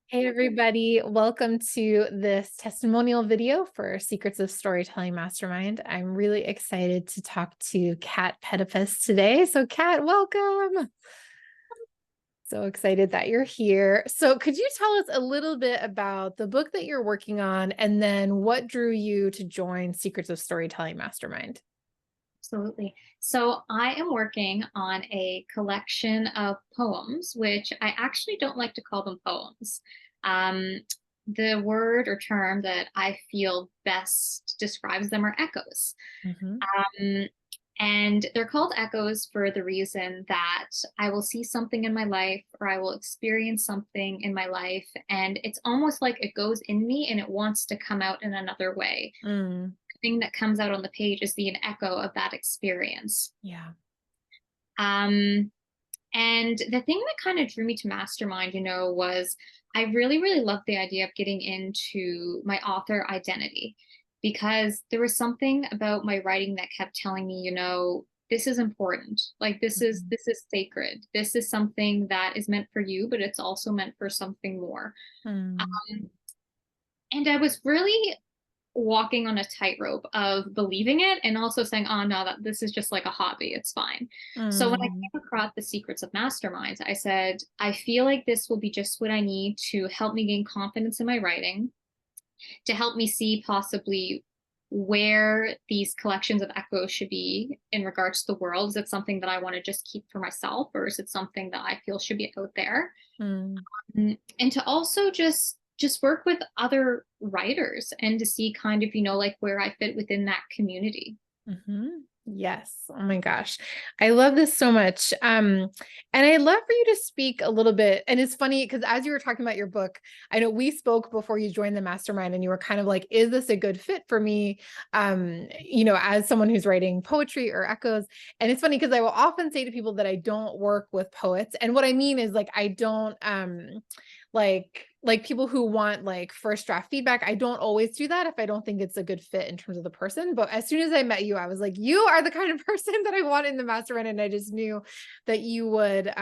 Hey everybody, welcome to this testimonial video for Secrets of Storytelling Mastermind. I'm really excited to talk to Kat Pedipus today. So Kat, welcome. So excited that you're here. So could you tell us a little bit about the book that you're working on and then what drew you to join Secrets of Storytelling Mastermind? Absolutely. So I am working on a collection of poems, which I actually don't like to call them poems. Um, the word or term that I feel best describes them are echoes. Mm-hmm. Um, and they're called echoes for the reason that I will see something in my life or I will experience something in my life, and it's almost like it goes in me and it wants to come out in another way. Mm, Thing that comes out on the page is an echo of that experience. yeah. Um, and the thing that kind of drew me to Mastermind, was I really, really loved the idea of getting into my author identity because there was something about my writing that kept telling me, this is important. Like Mhm. this is sacred. This is something that is meant for you, but it's also meant for something more. Mm, Um, and I was really walking on a tightrope of believing it and also saying, oh no, that this is just like a hobby. It's fine. So when I mm, came across the secrets of masterminds, I said, I feel like this will be just what I need to help me gain confidence in my writing, to help me see possibly where these collections of echoes should be in regards to the world. Is it something that I want to just keep for myself, or is it something that I feel should be out there? mm. And to also just work with other writers and to see kind of, like where I fit within that community. Hmm. Yes. Oh my gosh. I love this so much. And I'd love for you to speak a little bit. And it's funny because as you were talking about your book, I know we spoke before you joined the mastermind and you were kind of like, is this a good fit for me? As someone who's writing poetry or echoes. And it's funny because I will often say to people that I don't work with poets. And what I mean is like I don't like people who want like first draft feedback. I don't always do that if I don't think it's a good fit in terms of the person. But as soon as I met you, I was like, you are the kind of person that I want in the mastermind. And I just knew that you would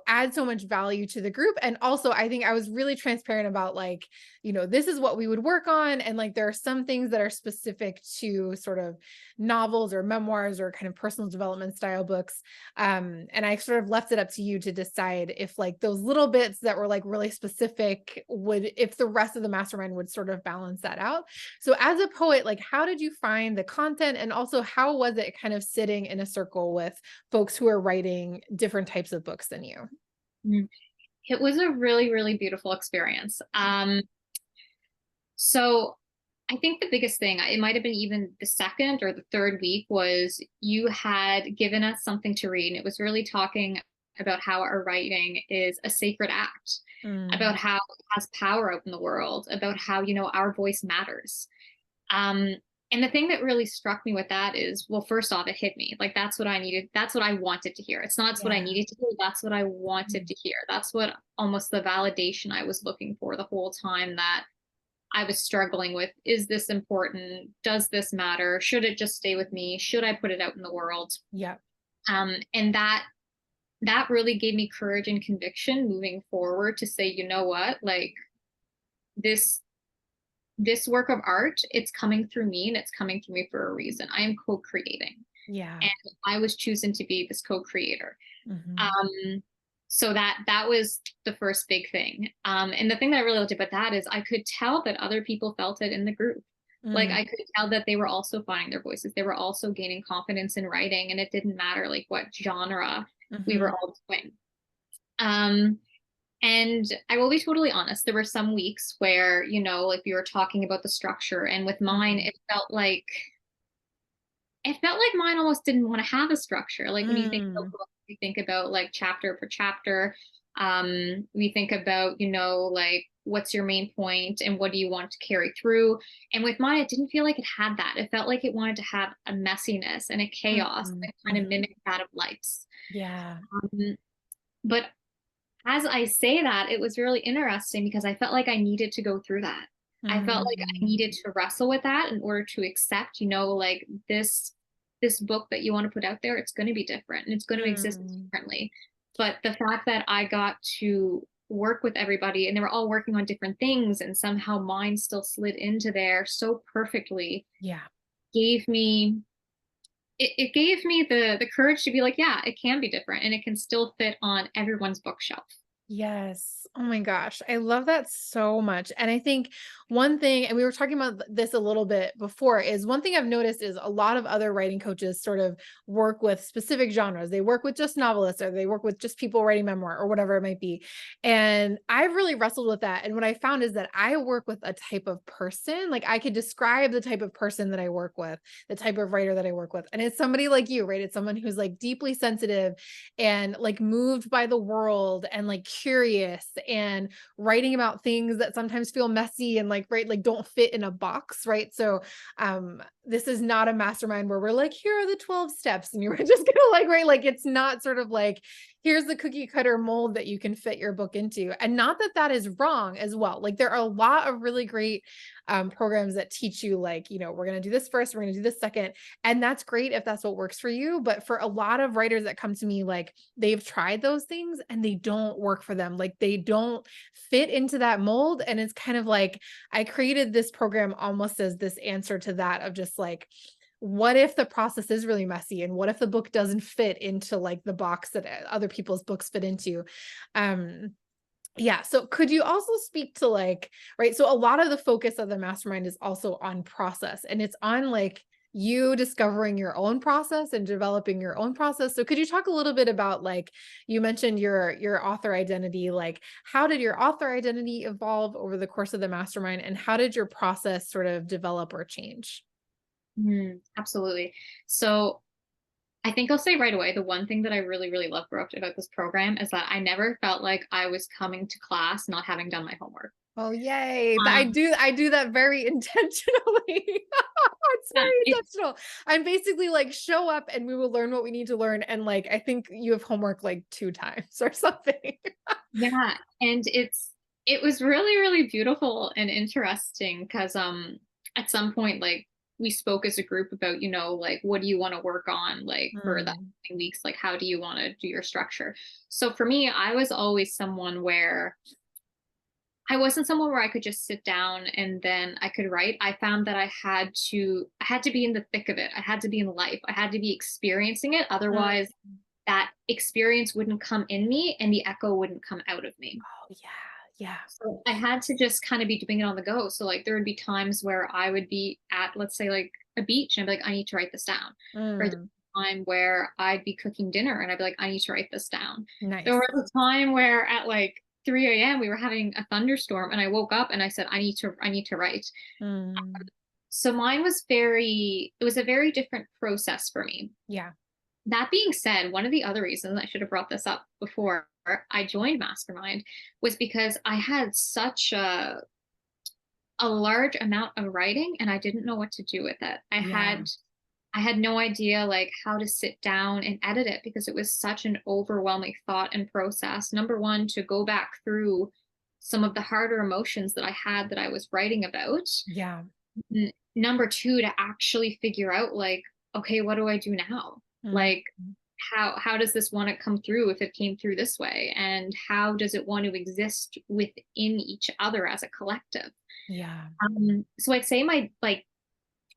add so much value to the group. And also, I think I was really transparent about like, this is what we would work on. And like, there are some things that are specific to sort of novels or memoirs or kind of personal development style books. And I sort of left it up to you to decide if like those little bits that were like really specific if the rest of the mastermind would sort of balance that out. So as a poet, like, how did you find the content? And also, how was it kind of sitting in a circle with folks who are writing different types of books than you? Mm. It was a really, really beautiful experience. So I think the biggest thing, it might have been even the second or the third week, was you had given us something to read. And it was really talking about how our writing is a sacred act, Mm, about how it has power out in the world, about how, our voice matters. Um, and the thing that really struck me with that is, well, first off, it hit me. Like that's what I needed. That's what I wanted to hear. It's not what I yeah. needed to hear. That's what I wanted Mm, to hear. That's what almost the validation I was looking for the whole time that I was struggling with. Is this important? Does this matter? Should it just stay with me? Should I put it out in the world? yeah. And that really gave me courage and conviction moving forward to say, you know what, like this this work of art, it's coming through me and it's coming through me for a reason. I am co-creating, Yeah. and I was choosing to be this co-creator. Hmm. Um, so that was the first big thing. And the thing that I really loved about that is I could tell that other people felt it in the group. Like Mm, I could tell that they were also finding their voices. They were also gaining confidence in writing, and it didn't matter like what genre we were hmm. all doing. Um, and I will be totally honest, there were some weeks where, like we were talking about the structure, and with mine, Mm, it felt like mine almost didn't want to have a structure. Like when you think about mm, books, you think about like chapter per chapter. We think about, like what's your main point and what do you want to carry through. And with mine, it didn't feel like it had that. It felt like it wanted to have a messiness and a chaos mm, that kind of mhm. mimicked that of life's. Yeah. Um, but as I say that, it was really interesting because I felt like I needed to go through that. I felt like I Mm, needed to wrestle with that in order to accept, like this book that you want to put out there, it's going to be different and it's going to exist mm, differently. But the fact that I got to work with everybody, and they were all working on different things, and somehow mine still slid into there so perfectly, Yeah. gave me it gave me the courage to be like, yeah, it can be different and it can still fit on everyone's bookshelf. Yes. Oh my gosh. I love that so much. And I think one thing, and we were talking about this a little bit before, is one thing I've noticed is a lot of other writing coaches sort of work with specific genres. They work with just novelists, or they work with just people writing memoir, or whatever it might be. And I've really wrestled with that. And what I found is that I work with a type of person. Like, I could describe the type of person that I work with, the type of writer that I work with. And it's somebody like you, right? It's someone who's like deeply sensitive and like moved by the world and like curious and writing about things that sometimes feel messy and like, right, like don't fit in a box, right? So this is not a mastermind where we're like, here are the 12 steps and you're just gonna like, right, like it's not sort of like, here's the cookie cutter mold that you can fit your book into. And not that that is wrong as well. Like, there are a lot of really great programs that teach you, like, you know, we're going to do this first, we're going to do this second. And that's great if that's what works for you. But for a lot of writers that come to me, like, they've tried those things and they don't work for them. Like, they don't fit into that mold. And it's kind of like, I created this program almost as this answer to that, of just like, what if the process is really messy, and what if the book doesn't fit into like the box that other people's books fit into? Yeah. So could you also speak to like, right, so a lot of the focus of the mastermind is also on process, and it's on like you discovering your own process and developing your own process. So could you talk a little bit about, like, you mentioned your author identity, like how did your author identity evolve over the course of the mastermind, and how did your process sort of develop or change? Absolutely. So I think I'll say right away, the one thing that I really, really love about this program is that I never felt like I was coming to class not having done my homework. Oh, yay. Um, I do that very intentionally. It's yeah, very intentional. I'm basically like, show up and we will learn what we need to learn. And like, I think you have homework like 2 times or something. yeah, and it was really, really beautiful and interesting because at some point, like, we spoke as a group about, like, what do you want to work on, like, for the Mm, upcoming weeks, like how do you want to do your structure. So for me, I was always someone where I wasn't someone where I could just sit down and then I could write. I found that I had to be in the thick of it. I had to be in life. I had to be experiencing it. mm. Otherwise, that experience wouldn't come in me and the echo wouldn't come out of me. Oh, yeah. Yeah. So I had to just kind of be doing it on the go. So like there would be times where I would be at, let's say, like a beach, and I'd be like, I need to write this down. Or there'd Mm, be a time where I'd be cooking dinner and I'd be like, I need to write this down. There nice. was a time where at like 3 a.m. we were having a thunderstorm and I woke up and I said, I need to write. Mm, So it was a very different process for me. yeah. That being said, one of the other reasons I should have brought this up before I joined Mastermind was because I had such a large amount of writing and I didn't know what to do with it. Yeah. I had no idea like how to sit down and edit it because it was such an overwhelming thought and process. Number one, to go back through some of the harder emotions that I had that I was writing about. Yeah. Number two, to actually figure out like, okay, what do I do now? Mm, Like, how does this want to come through if it came through this way? And how does it want to exist within each other as a collective? yeah. So I'd say my like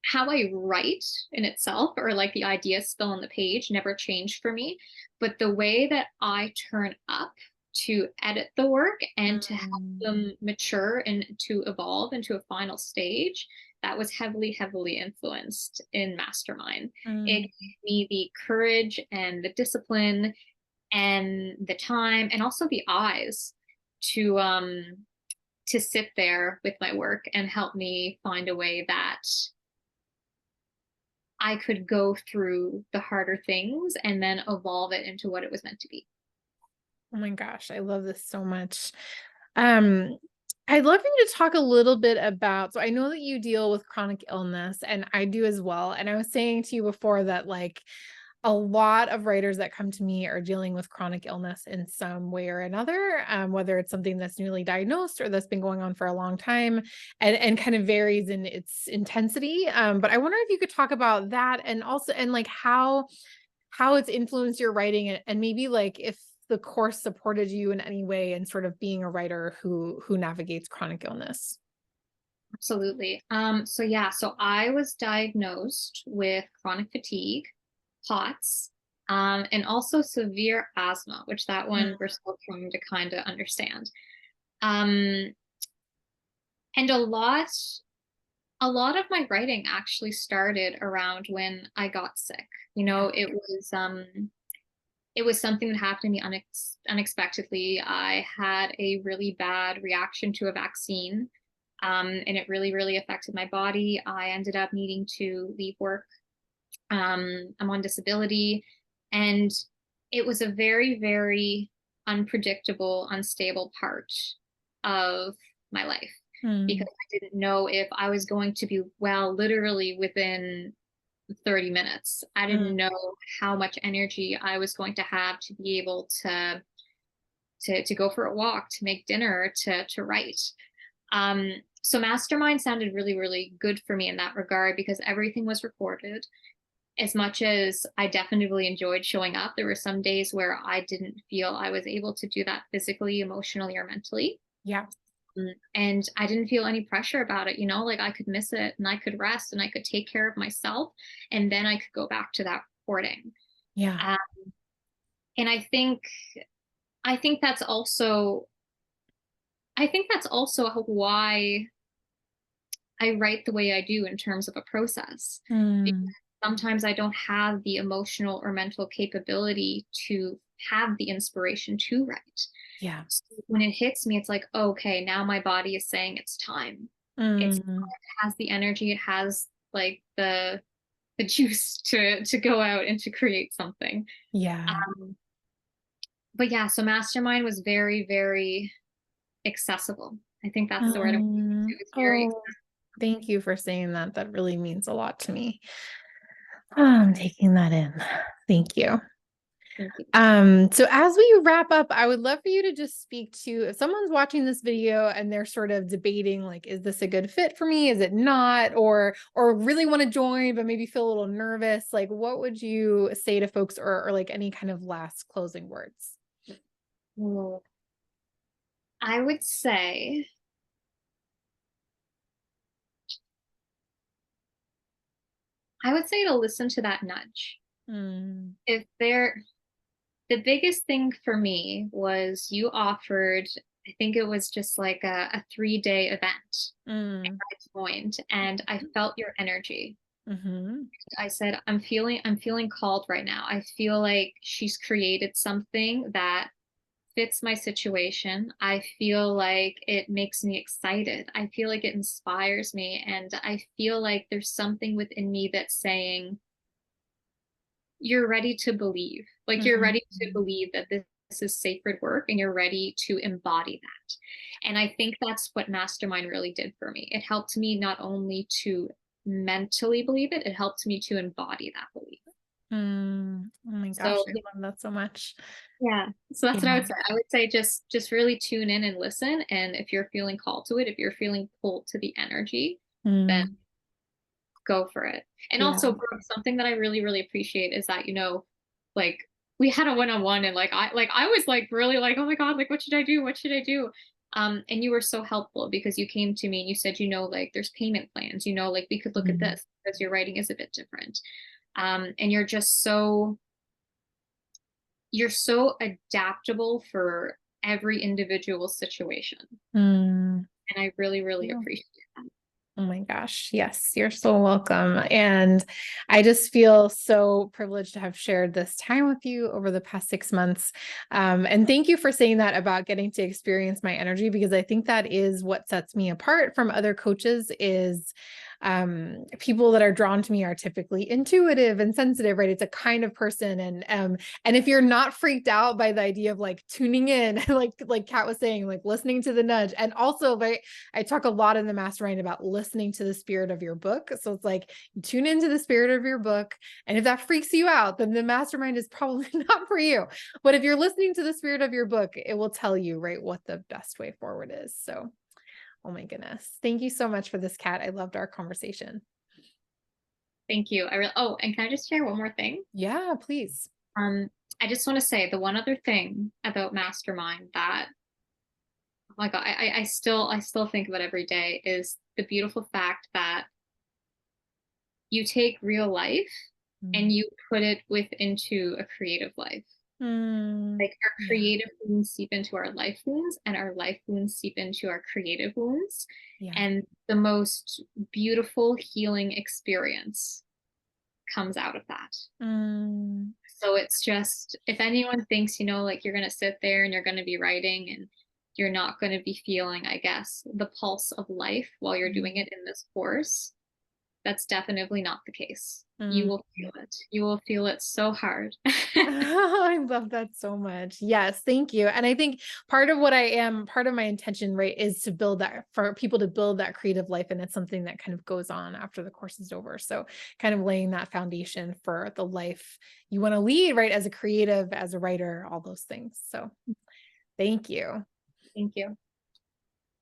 how I write in itself, or like the ideas still on the page, never changed for me. But the way that I turn up to edit the work and to help Mm, them mature and to evolve into a final stage, that was heavily, heavily influenced in Mastermind. It mm. gave me the courage and the discipline and the time and also the eyes to sit there with my work and help me find a way that I could go through the harder things and then evolve it into what it was meant to be. Oh my gosh, I love this so much. Um, I'd love for you to talk a little bit about, so I know that you deal with chronic illness and I do as well. And I was saying to you before that, like, a lot of writers that come to me are dealing with chronic illness in some way or another, whether it's something that's newly diagnosed or that's been going on for a long time, and kind of varies in its intensity. But I wonder if you could talk about that, and also, and like how it's influenced your writing, and maybe like if the course supported you in any way in sort of being a writer who navigates chronic illness? Absolutely. So I was diagnosed with chronic fatigue, POTS, and also severe asthma, which that one we're still trying to kind of understand. Um, and a lot of my writing actually started around when I got sick. You know, it was something that happened to me unexpectedly. I had a really bad reaction to a vaccine, and it really, really affected my body. I ended up needing to leave work. I'm on disability, and it was a very, very unpredictable, unstable part of my life because Mm, I didn't know if I was going to be well literally within 30 minutes. I mm, didn't know how much energy I was going to have to be able to go for a walk, to make dinner, to write. So Mastermind sounded really, really good for me in that regard because everything was recorded. As much as I definitely enjoyed showing up, there were some days where I didn't feel I was able to do that physically, emotionally, or mentally. yeah. And I didn't feel any pressure about it, you know, like I could miss it and I could rest and I could take care of myself and then I could go back to that recording. Yeah. Um, and I think that's also why I write the way I do in terms of a process. Because Mm, sometimes I don't have the emotional or mental capability to have the inspiration to write. yeah. So when it hits me, it's like, okay, now my body is saying it's time. It Mm, has the energy, it has like the juice to go out and to create something. yeah. Um, but yeah, so Mastermind was very, very accessible. I think that's the word I'm looking to. It's very Oh, thank you for saying that. That really means a lot to me. Oh, I'm taking that in. Thank you. accessible. So as we wrap up, I would love for you to just speak to if someone's watching this video and they're sort of debating, like, is this a good fit for me? Is it not? Or really want to join, but maybe feel a little nervous. Like, what would you say to folks or like any kind of last closing words? Well, I would say to listen to that nudge. Mm, If there The biggest thing for me was you offered, I think it was just like a 3-day event. mm, I joined and I felt your energy. mm-hmm, I said, I'm feeling called right now. I feel like she's created something that fits my situation. I feel like it makes me excited. I feel like it inspires me. And I feel like there's something within me that's saying, you're ready to believe. Like you're ready to mm, believe that this is sacred work and you're ready to embody that. And I think that's what Mastermind really did for me. It helped me not only to mentally believe it, it helped me to embody that belief. mm. Oh my gosh, So I love that so much. yeah, so that's what I Yeah. would say. I would say just really tune in and listen. And if you're feeling called to it, if you're feeling pulled to the energy, then Mm, go for it. And yeah. also, Brooke, something that I really, really appreciate is that, like we had a one-on-one and I was like really like, oh my God, like what should I do? What should I do? And you were so helpful because you came to me and you said, like there's payment plans, like we could look at Mm, this because your writing is a bit different. And you're so adaptable for every individual situation. mm. And I really, really Yeah. appreciate that. Oh my gosh. Yes, you're so welcome. And I just feel so privileged to have shared this time with you over the past 6 months. And thank you for saying that about getting to experience my energy, because I think that is what sets me apart from other coaches is people that are drawn to me are typically intuitive and sensitive, right? It's a kind of person. And if you're not freaked out by the idea of like tuning in, like Kat was saying, like listening to the nudge, and also I talk a lot in the mastermind about listening to the spirit of your book. So it's like you tune into the spirit of your book. And if that freaks you out, then the mastermind is probably not for you. But if you're listening to the spirit of your book, it will tell you, right, what the best way forward is. So, oh my goodness. Thank you so much for this, Kat. I loved our conversation. Thank you. Oh, and can I just share one more thing? Yeah, please. Um, I just want to say the one other thing about Mastermind that, oh my God, I still think about every day is the beautiful fact that you take real life and Mm. you put it into a creative life. Mm. Like our Yeah. creative wounds seep into our life wounds, and our life wounds seep into our creative wounds. Yeah. And the most beautiful healing experience comes out of that. Mm. So it's just, if anyone thinks, like you're going to sit there and you're going to be writing and you're not going to be feeling, I guess, the pulse of life while you're doing Mm. it in this course, that's definitely not the case. You Mm. will feel it. You will feel it so hard. I love that so much. Yes, thank you. And I think part of my intention, right, is to build that for people to build that creative life. And it's something that kind of goes on after the course is over. So kind of laying that foundation for the life you want to lead, right, as a creative, as a writer, all those things. So thank you. Thank you.